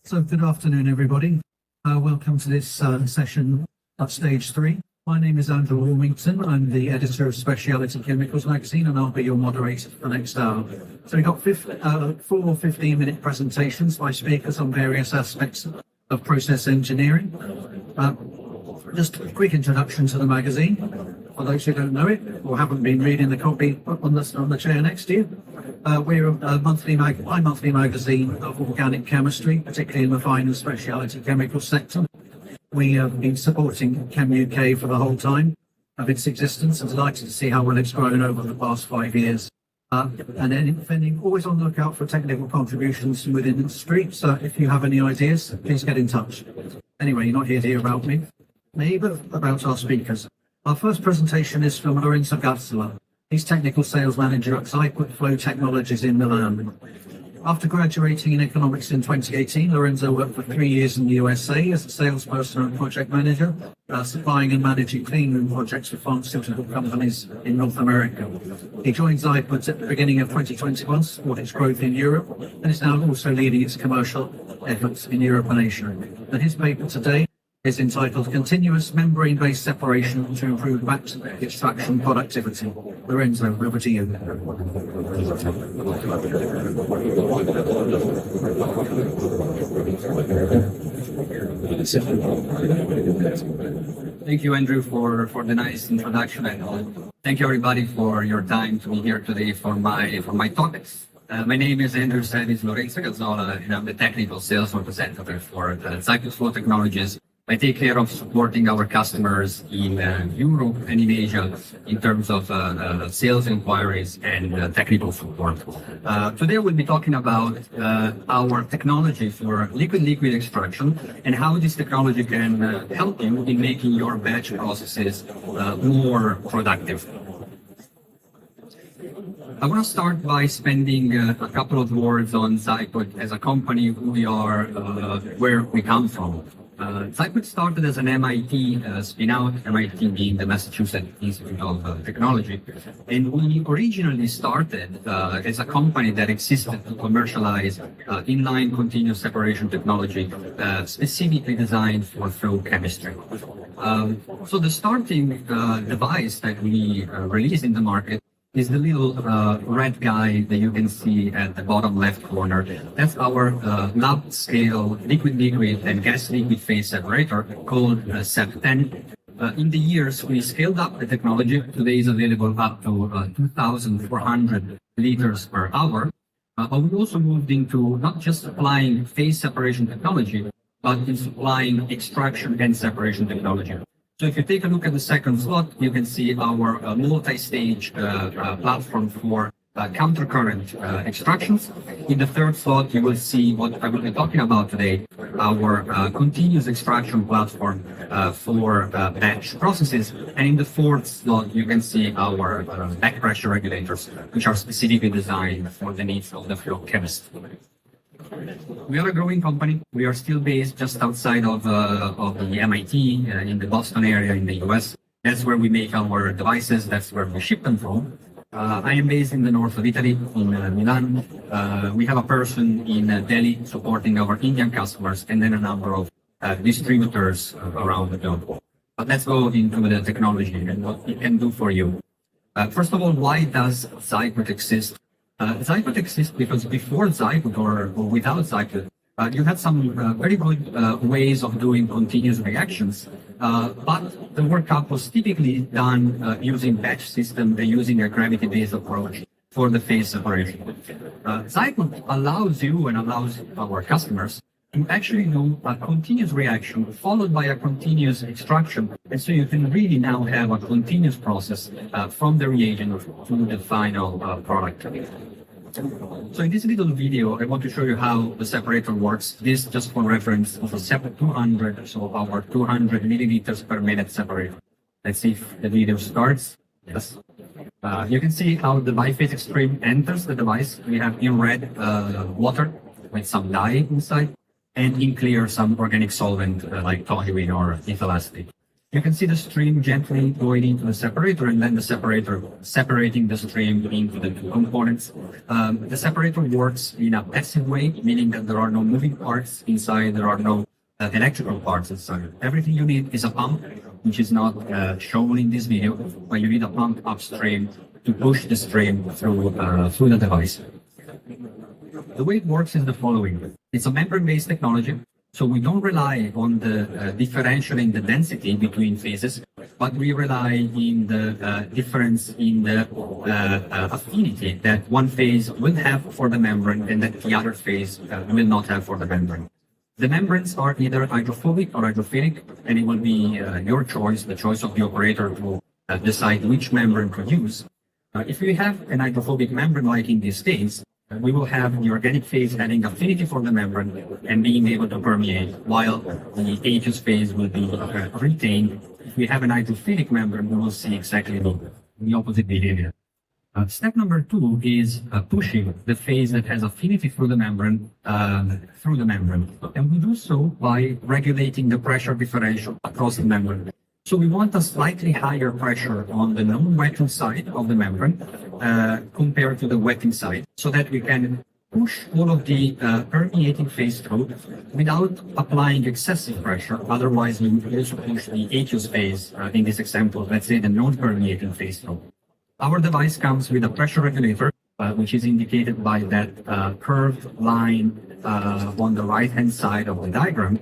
So good afternoon, everybody. Welcome to this session of Stage 3. My name is Andrew Warmington. I'm the editor of Speciality Chemicals Magazine, and I'll be your moderator for the next hour. So we've got four 15-minute presentations by speakers on various aspects of process engineering. Just a quick introduction to the magazine, for those who don't know it or haven't been reading the copy on the chair next to you. We're a bi-monthly magazine of organic chemistry, particularly in the fine and speciality chemical sector. We have been supporting ChemUK for the whole time of its existence, and delighted to see how well it's grown over the past 5 years. And then always on the lookout for technical contributions within the industry. So if you have any ideas, please get in touch. Anyway, you're not here to hear about me, but about our speakers. Our first presentation is from Lorenzo Gazzola. He's Technical Sales Manager at Zaiput Flow Technologies in Milan. After graduating in economics in 2018, Lorenzo worked for 3 years in the USA as a salesperson and project manager, supplying and managing clean room projects for pharmaceutical companies in North America. He joined Zaiput at the beginning of 2021 to support its growth in Europe, and is now also leading its commercial efforts in Europe and Asia. And his paper today is entitled Continuous Membrane-Based Separation to Improve Batch Extraction Productivity. Lorenzo, over to you. Thank you, Andrew, for the nice introduction, and thank you everybody for your time to be here today for my topics. My name is Andrew Savis Lorenzo Gazzola, and I'm the technical sales representative for Zaiput Flow Technologies. I take care of supporting our customers in Europe and in Asia in terms of sales inquiries and technical support. Today we'll be talking about our technology for liquid-liquid extraction and how this technology can help you in making your batch processes more productive. I want to start by spending a couple of words on Zaiput as a company, who we are, where we come from. Zaiput started as an MIT spin-out, MIT being the Massachusetts Institute of Technology, and we originally started as a company that existed to commercialize inline continuous separation technology specifically designed for flow chemistry. So the starting device that we released in the market is the little red guy that you can see at the bottom left corner. That's our lab scale liquid-liquid and gas-liquid phase separator called SEP10. In the years, we scaled up the technology. Today is available up to 2,400 liters per hour. But we also moved into not just supplying phase separation technology, but in supplying extraction and separation technology. So if you take a look at the second slot, you can see our multi-stage platform for countercurrent extractions. In the third slot, you will see what I will be talking about today, our continuous extraction platform for batch processes. And in the fourth slot, you can see our back pressure regulators, which are specifically designed for the needs of the flow chemist. We are a growing company. We are still based just outside of the MIT in the Boston area in the US. That's where we make our devices. That's where we ship them from. I am based in the north of Italy, in Milan. We have a person in Delhi supporting our Indian customers, and then a number of distributors around the globe. But let's go into the technology and what it can do for you. First of all, why does Zaiput exist? Zaiput exists because before Zaiput or without Zaiput, you had some very good ways of doing continuous reactions, but the workup was typically done using batch system and using a gravity-based approach for the phase separation. Zaiput allows you and allows our customers to actually do a continuous reaction followed by a continuous extraction, and so you can really now have a continuous process from the reagent to the final product. So in this little video, I want to show you how the separator works. This, just for reference, is a SEP 200, so our 200 milliliters per minute separator. Let's see if the video starts. Yes. You can see how the biphasic stream enters the device. We have in red water with some dye inside, and in clear some organic solvent like toluene or ethyl acetate. You can see the stream gently going into the separator and then the separator separating the stream into the two components. The separator works in a passive way, meaning that there are no moving parts inside, there are no electrical parts inside. Everything you need is a pump, which is not shown in this video, but you need a pump upstream to push the stream through the device. The way it works is the following. It's a membrane-based technology. So we don't rely on the differential in the density between phases, but we rely in the difference in the affinity that one phase will have for the membrane and that the other phase will not have for the membrane. The membranes are either hydrophobic or hydrophilic, and it will be your choice, the choice of the operator to decide which membrane to use. If we have an hydrophobic membrane like in this case, we will have the organic phase having affinity for the membrane and being able to permeate, while the aqueous phase will be retained. If we have an hydrophilic membrane, we will see exactly the opposite behavior. Step number 2 is pushing the phase that has affinity through the membrane, and we do so by regulating the pressure differential across the membrane. So we want a slightly higher pressure on the non-wetting side of the membrane compared to the wetting side, so that we can push all of the permeating phase through without applying excessive pressure. Otherwise, we would also push the aqueous phase, in this example, let's say the non-permeating phase through. Our device comes with a pressure regulator, which is indicated by that curved line on the right-hand side of the diagram.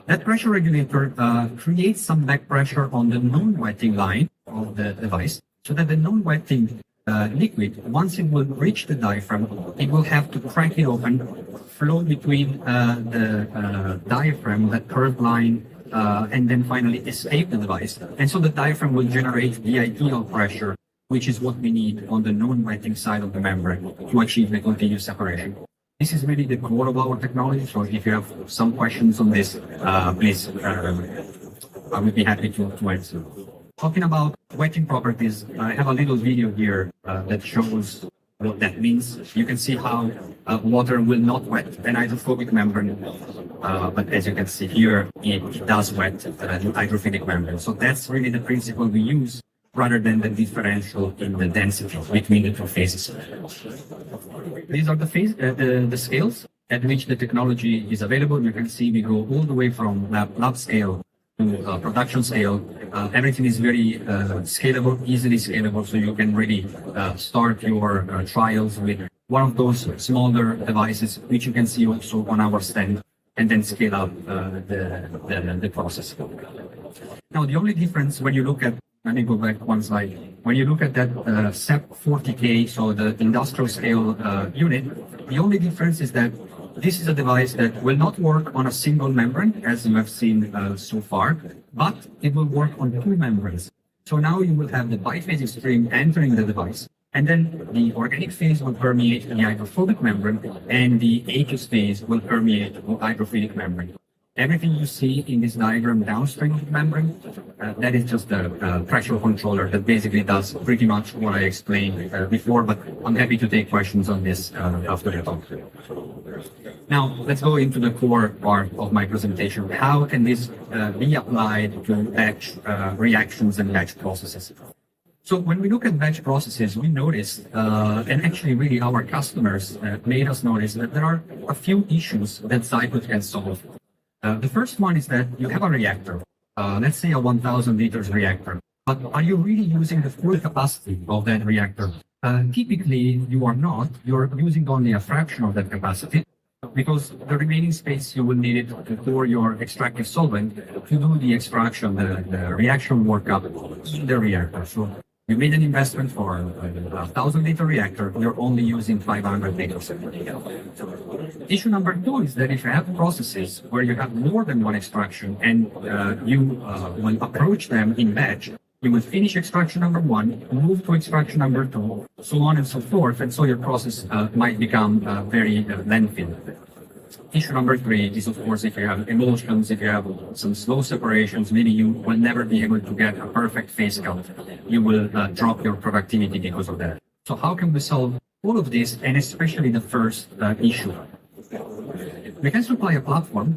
That pressure regulator creates some back pressure on the non-wetting line of the device, so that the non-wetting liquid, once it will reach the diaphragm, it will have to crack it open, flow between the diaphragm, that curved line, and then finally escape the device. And so the diaphragm will generate the ideal pressure, which is what we need on the non-wetting side of the membrane to achieve the continuous separation. This is really the core of our technology, so if you have some questions on this, please, I would be happy to answer. Talking about wetting properties, I have a little video here that shows what that means. You can see how water will not wet an hydrophobic membrane, but as you can see here, it does wet the hydrophilic membrane. So that's really the principle we use, rather than the differential in the density between the two phases. These are the scales at which the technology is available. You can see we go all the way from lab scale to production scale. Everything is very scalable, easily scalable, so you can really start your trials with one of those smaller devices, which you can see also on our stand, and then scale up the process. Now, the only difference when you look at, let me go back one slide. When you look at that SEP 40K, so the industrial scale unit, the only difference is that this is a device that will not work on a single membrane, as you have seen so far, but it will work on two membranes. So now you will have the biphasic stream entering the device, and then the organic phase will permeate the hydrophobic membrane, and the aqueous phase will permeate the hydrophilic membrane. Everything you see in this diagram downstream of the membrane, that is just a pressure controller that basically does pretty much what I explained before, but I'm happy to take questions on this after the talk. Now, let's go into the core part of my presentation. How can this be applied to batch reactions and batch processes? So when we look at batch processes, we notice, and actually really our customers made us notice that there are a few issues that Zaiput can solve. The first one is that you have a reactor, let's say a 1,000 liters reactor, but are you really using the full capacity of that reactor? Typically, you are not. You're using only a fraction of that capacity, because the remaining space you will need it to pour your extractive solvent to do the extraction, the reaction workup in the reactor. So you made an investment for a 1,000-liter reactor, you're only using 500 liters. Issue number 2 is that if you have processes where you have more than one extraction and you will approach them in batch, you will finish extraction number 1, move to extraction number 2, so on and so forth, and so your process might become very lengthy. Issue number 3 is, of course, if you have emulsions, if you have some slow separations, maybe you will never be able to get a perfect phase count. You will drop your productivity because of that. So how can we solve all of this, and especially the first issue? we can supply a platform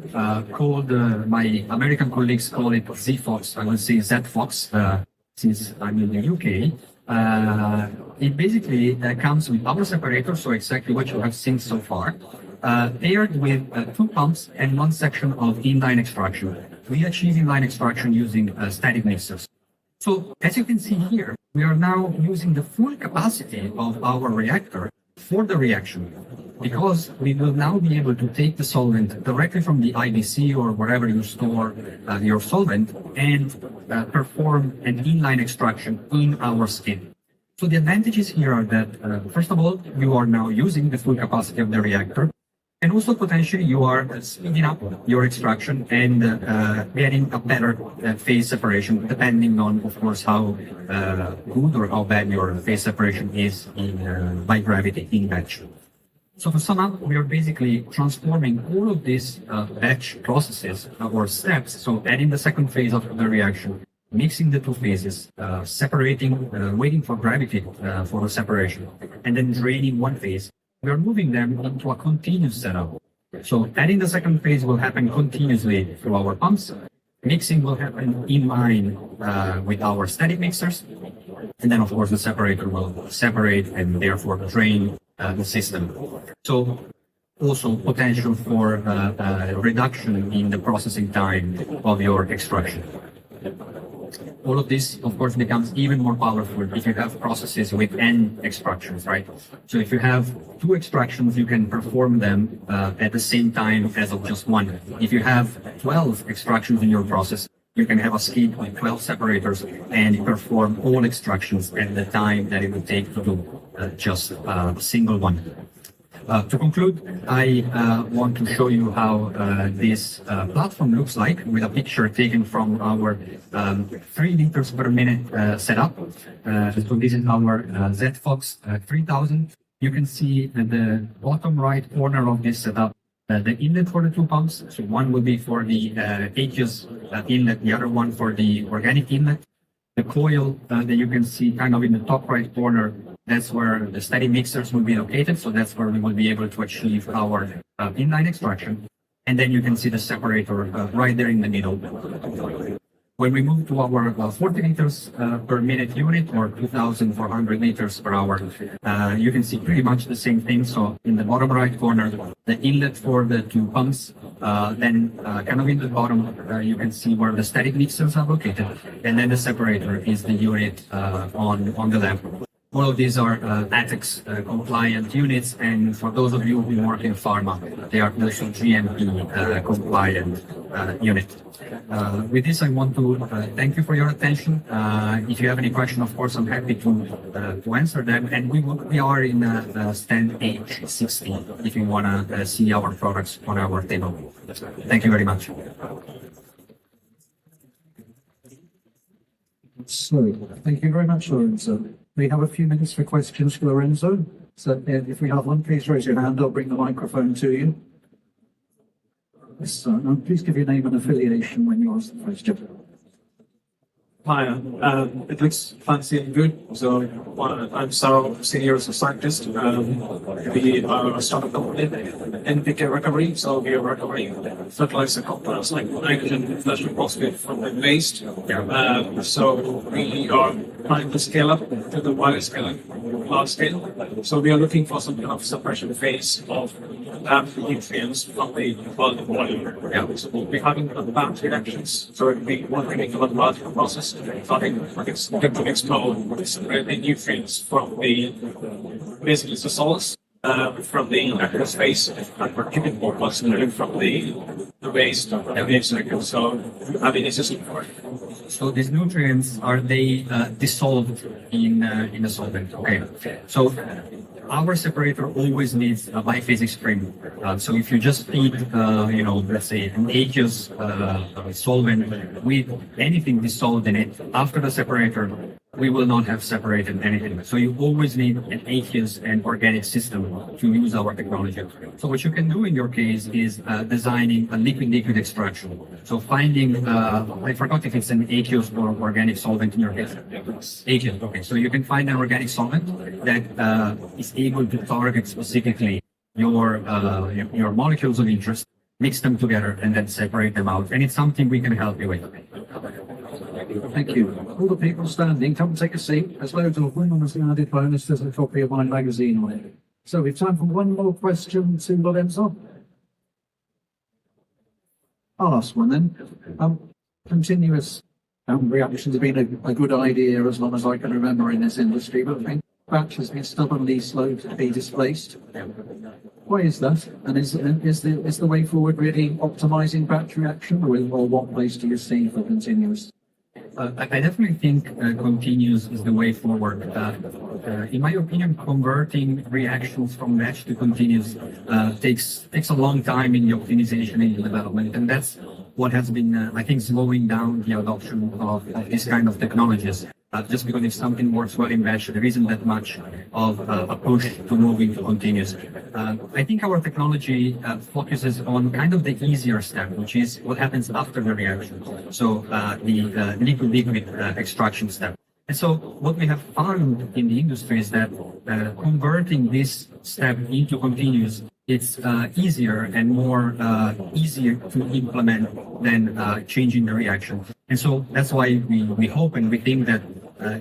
called, my American colleagues call it ZFox, I will say ZFox, since I'm in the UK. It basically comes with our separator, so exactly what you have seen so far, paired with 2 pumps and 1 section of inline extraction. We achieve inline extraction using static mixers. So as you can see here, we are now using the full capacity of our reactor for the reaction, because we will now be able to take the solvent directly from the IBC or wherever you store your solvent and perform an inline extraction in our skin. So the advantages here are that, first of all, you are now using the full capacity of the reactor, and also potentially you are speeding up your extraction and getting a better phase separation, depending on, of course, how good or how bad your phase separation is in, by gravity in batch. So to sum up, we are basically transforming all of these batch processes or steps. So adding the second phase of the reaction, mixing the 2 phases, separating, waiting for gravity for the separation, and then draining 1 phase. We are moving them into a continuous setup. So adding the second phase will happen continuously through our pumps. Mixing will happen in line with our static mixers. And then, of course, the separator will separate and therefore drain the system. So also potential for reduction in the processing time of your extraction. All of this, of course, becomes even more powerful if you have processes with N extractions, right? So if you have 2 extractions, you can perform them at the same time as of just 1. If you have 12 extractions in your process, you can have a skid with 12 separators and perform all extractions at the time that it would take to do just a single one. To conclude, I want to show you how this platform looks like with a picture taken from our 3 liters per minute setup. So this is our ZFox 3000. You can see at the bottom right corner of this setup the inlet for the 2 pumps. So one will be for the aqueous inlet, the other one for the organic inlet. The coil that you can see kind of in the top right corner, that's where the static mixers will be located. So that's where we will be able to achieve our inline extraction. And then you can see the separator right there in the middle. When we move to our 40 liters per minute unit or 2,400 liters per hour, you can see pretty much the same thing. So in the bottom right corner, the inlet for the 2 pumps, then kind of in the bottom, you can see where the static mixers are located. And then the separator is the unit on the left. All of these are ATEX compliant units, and for those of you who work in pharma, they are also GMP compliant unit. With this, I want to thank you for your attention. If you have any question, of course, I'm happy to answer them. And we are in stand H16 if you want to see our products on our table. Thank you very much. So, thank you very much, Lorenzo. We have a few minutes for questions, Lorenzo. So if we have one, please raise your hand. I'll bring the microphone to you. Yes, please give your name and affiliation when you ask the question. Hi, it looks fancy and good. So I'm Saro, senior scientist. We are a startup company, NPK recovery. So we are recovering fertilizer compounds like nitrogen, phosphorus, phosphate from the waste. So we are trying to scale up to the wider scale, large scale. So we are looking for some kind of suppression phase of nutrients from the bulk volume. So we're having advanced reactions. So we want to make a larger process. So I think it's good to explore the nutrients from the basically the source from the aqueous phase, and we're keeping more concentrated from the waste of the cycle. So I mean, it's just So these nutrients, are they dissolved in a solvent? Okay. So our separator always needs a biphasic stream. So if you just feed, let's say an aqueous solvent with anything dissolved in it, after the separator, we will not have separated anything. So you always need an aqueous and organic system to use our technology. So what you can do in your case is designing a liquid-liquid extraction. So finding, I forgot if it's an aqueous or organic solvent in your case. Aqueous, okay. So you can find an organic solvent that is able to target specifically your molecules of interest. mix them together, and then separate them out. And it's something we can help you with. Thank you. All the people standing, come take a seat. There's loads of them, and as an added bonus, there's a copy of my magazine on it. So we've time for one more question to Lorenzo. I'll ask one then. Continuous reactions have been a good idea as long as I can remember in this industry, but I think batch has been stubbornly slow to be displaced. Why is that? And is the way forward really optimizing batch reaction, or what place do you see for continuous? I definitely think continuous is the way forward. In my opinion, converting reactions from batch to continuous takes a long time in the optimization and the development, and that's what has been, I think, slowing down the adoption of this kind of technologies. Just because if something works well in batch, there isn't that much of a push to move into continuous. I think our technology focuses on kind of the easier step, which is what happens after the reaction. So the liquid extraction step. And so what we have found in the industry is that converting this step into continuous, it's easier and more easier to implement than changing the reaction. And so that's why we hope and we think that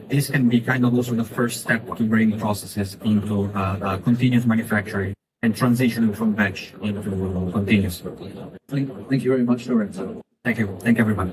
this can be kind of also the first step to bring processes into continuous manufacturing and transitioning from batch into continuous. Thank you very much, Lorenzo. Thank you. Thank you, everybody.